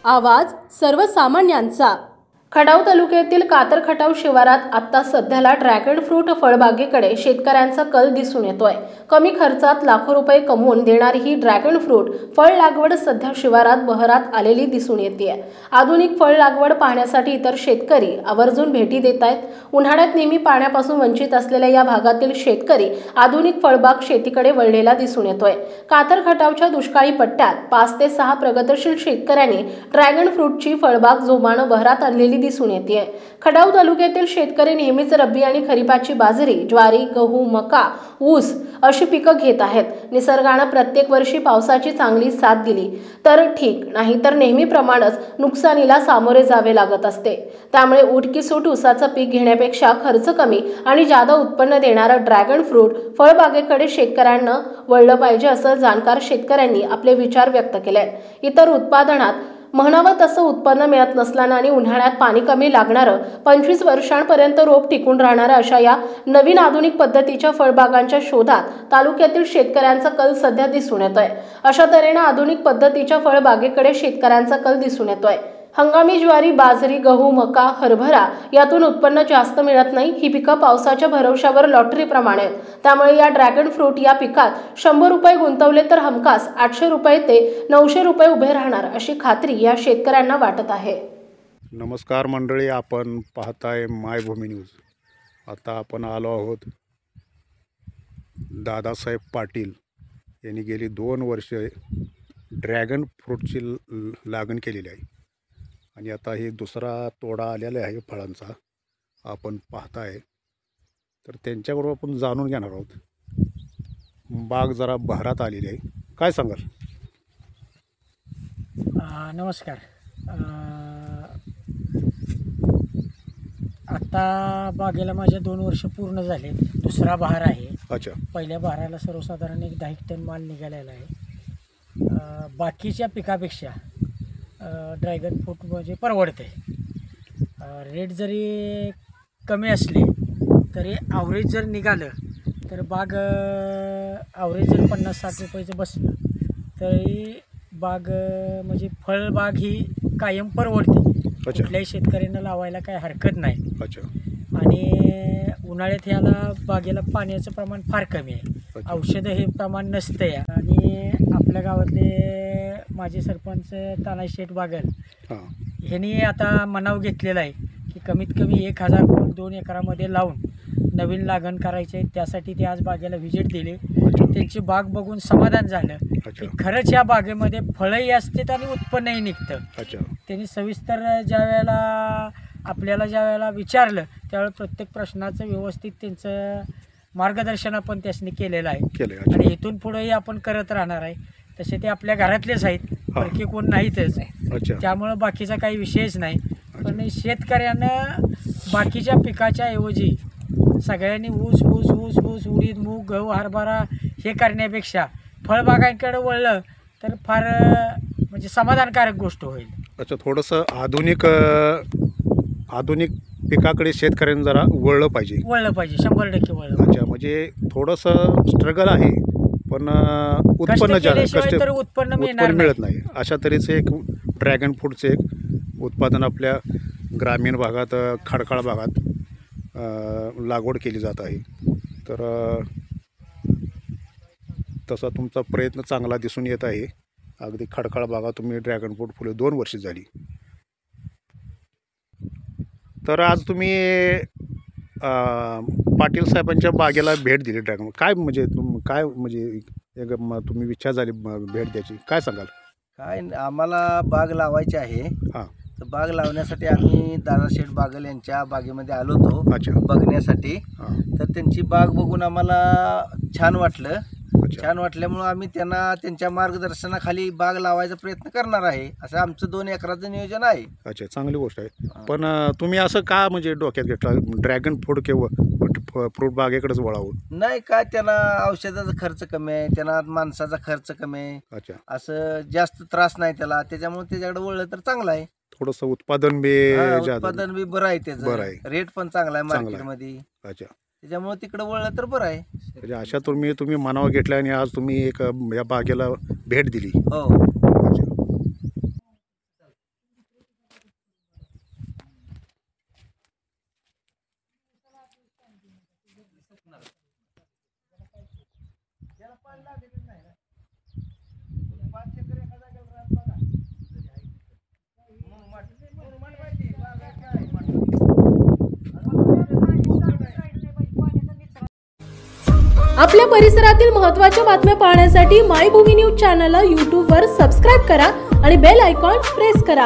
आवाज सर्वसामान्यांचा। खटाव तालुक्यातील कातर खटाव शिवारात आता सध्याला ड्रॅगन फ्रूट फळबागेकडे शेतकऱ्यांचा कल दिसून येतोय। कमी खर्चात लाखो रुपये कमवून देणारी ही ड्रॅगन फ्रूट फळ लागवड सध्या शिवारात बहरात आलेली दिसून येते। आधुनिक फळ लागवड पाहण्यासाठी इतर शेतकरी आवर्जून भेटी देत आहेत। उन्हाळ्यात नेहमी पाण्यापासून वंचित असलेल्या या भागातील शेतकरी आधुनिक फळबाग शेतीकडे वळलेला दिसून येतोय। कातर खटावच्या दुष्काळी पट्ट्यात 5 ते 6 प्रगतशील शेतकऱ्यांनी ड्रॅगन फ्रूटची फळबाग जोमानं बहरात आणलेली दिसून येते। खटाव तालुक्यातील शेतकरी नेहमीच रब्बी आणि खरीपाची बाजरी, ज्वारी, गहू, मका, ऊस अशी पिकं घेत आहेत। निसर्गानं प्रत्येक वर्षी पावसाची चांगली साथ दिली तर ठीक, नाही तर नेहमीप्रमाणेच नुकसानीला सामोरे जावे लागत असते। त्यामुळे उठकीसूट ऊसाचं पीक घेण्यापेक्षा खर्च कमी आणि जादा उत्पन्न देणारं ड्रॅगन फ्रूट फळबागेकडे शेतकऱ्यांना वळलं पाहिजे असं जाणकार शेतकऱ्यांनी आपले विचार व्यक्त केले। इतर उत्पादनात म्हणावं तसं उत्पन्न मिळत नसल्यानं आणि उन्हाळ्यात पाणी कमी लागणारं 25 वर्षांपर्यंत रोप टिकून राहणारं अशा या नवीन आधुनिक पद्धतीच्या फळबागांच्या शोधात तालुक्यातील शेतकऱ्यांचा कल सध्या दिसून येतोय। अशा तऱ्हेने आधुनिक पद्धतीच्या फळबागेकडे शेतकऱ्यांचा कल दिसून येतोय। हंगामी ज्वारी, बाजरी, गहू, मका, हरभरा यातून उत्पन्न जास्त मिळत नाही। ही पिकं पावसाच्या भरवशावर लॉटरीप्रमाणे आहेत। त्यामुळे या ड्रॅगन फ्रूट या पिकात 100 रुपये गुंतवले तर हमखास 800 रुपये ते 900 रुपये उभे राहणार अशी खात्री या शेतकऱ्यांना वाटत आहे। नमस्कार मंडळी, आपण पाहताय मायभूमी न्यूज। आता आपण आलो आहोत दादासाहेब पाटील यांनी गेली 2 वर्षे ड्रॅगन फ्रूटची लागण केलेली आहे आणि आता हे दुसरा तोडा आलेला आहे फळांचा आपण पाहताय। तर त्यांच्याकडून आपण जाणून घेणार आहोत। बाग जरा बहरात आलेली आहे, काय सांगाल? नमस्कार। आता बागेला माझ्या 2 वर्ष पूर्ण झाले, दुसरा बहार आहे। अच्छा। पहिल्या बहाराला सर्वसाधारण एक 10 टन माल निघालेला आहे। बाकीच्या पिकापेक्षा ड्रॅगन फ्रूट म्हणजे परवडते। रेट जरी कमी असले तरी ॲव्हरेज जर निघालं तर बाग ॲव्हरेज जर 50-60 रुपयाचं बसलं तरी बाग म्हणजे फळबाग ही कायम परवडते। कुठल्याही शेतकऱ्यांना लावायला काही हरकत नाही। अच्छा। आणि उन्हाळ्यात ह्याला बागेला पाण्याचं प्रमाण फार कमी आहे, औषधं हे प्रमाण नसतं आहे। आणि आपल्या गावातले माझे सरपंच तानाजी शेठ बागल ह्यांनी आता मनाव घेतलेला आहे की कमीत कमी 1000 फूट 2 एकरामध्ये लावून नवीन लागण करायचे आहे। त्यासाठी ते आज बागेला व्हिजिट दिली। त्यांची बाग बघून समाधान झालं की खरंच या बागेमध्ये फळंही असतात आणि उत्पन्नही निघतं। त्यांनी सविस्तर ज्यावेळेला विचारलं त्यावेळेला प्रत्येक प्रश्नाचं व्यवस्थित त्यांचं मार्गदर्शन आपण त्यासनी केलेलं आहे आणि इथून पुढेही आपण करत राहणार आहे। तसे ते आपल्या घरातलेच आहेत, बाकी कोण नाहीतच, त्यामुळं बाकीचा काही विषयच नाही। पण शेतकऱ्यांना बाकीच्या पिकाच्या ऐवजी सगळ्यांनी ऊस ऊस ऊस ऊस उडीद, मूग, गहू, हरभरा हे करण्यापेक्षा फळबागांकडे वळलं तर फार म्हणजे समाधानकारक गोष्ट होईल। अच्छा, थोडंसं आधुनिक पिकाकडे शेतकऱ्यांनी जरा वळलं पाहिजे 100% वळलं। अच्छा, म्हणजे थोडंसं स्ट्रगल आहे पण उत्पन्न मिळत नाही। अशा तऱ्हेचं एक ड्रॅगन फ्रूटचं एक उत्पादन आपल्या ग्रामीण भागात, खडकाळ भागात लागवड केली जात आहे। तर तसा तुमचा प्रयत्न चांगला दिसून येत आहे। अगदी खडकाळ भागात तुम्ही ड्रॅगन फ्रूट फुले 2 वर्ष झाली। तर आज तुम्ही पाटील साहेबांच्या बागेला भेट दिली ड्रॅगन, काय म्हणजे तुम्ही विचार झाली भेट द्यायची, काय सांगाल? काय आम्हाला बाग लावायची आहे। तर बाग लावण्यासाठी आम्ही दादाशेठ बागल यांच्या बागेमध्ये आलो होतो बघण्यासाठी। तर त्यांची बाग बघून आम्हाला छान वाटलं। छान वाटल्यामुळं आम्ही त्यांच्या मार्गदर्शनाखाली बाग लावायचा प्रयत्न करणार आहे। असं आमचं 2 एकराचं नियोजन आहे। अच्छा, चांगली गोष्ट आहे। पण तुम्ही असं का म्हणजे डोक्यात घेतलं ड्रॅगन फ्रूट किंवा फ्रूट बागेकडेच वळावं? नाही, काय त्यांना औषधाचा खर्च कमी आहे, त्यांना माणसाचा खर्च कमी आहे। अच्छा, असं जास्त त्रास नाही त्याला, त्याच्यामुळे त्याच्याकडे वळलं तर चांगलं आहे। थोडंसं उत्पादन बी बरं आहे त्याचं, रेट पण चांगला आहे मार्केटमध्ये। अच्छा, त्याच्यामुळे तिकडे वळलं तर बरं आहे। म्हणजे अशा तुम्ही मनावर घेतलं आणि आज तुम्ही एक या बागेला भेट दिली। हो। आपल्या परिसरातील महत्त्वाच्या बातम्या पाहण्यासाठी मायभूमी न्यूज चॅनलला यूट्यूबवर सबस्क्राईब करा आणि बेल आयकॉन प्रेस करा.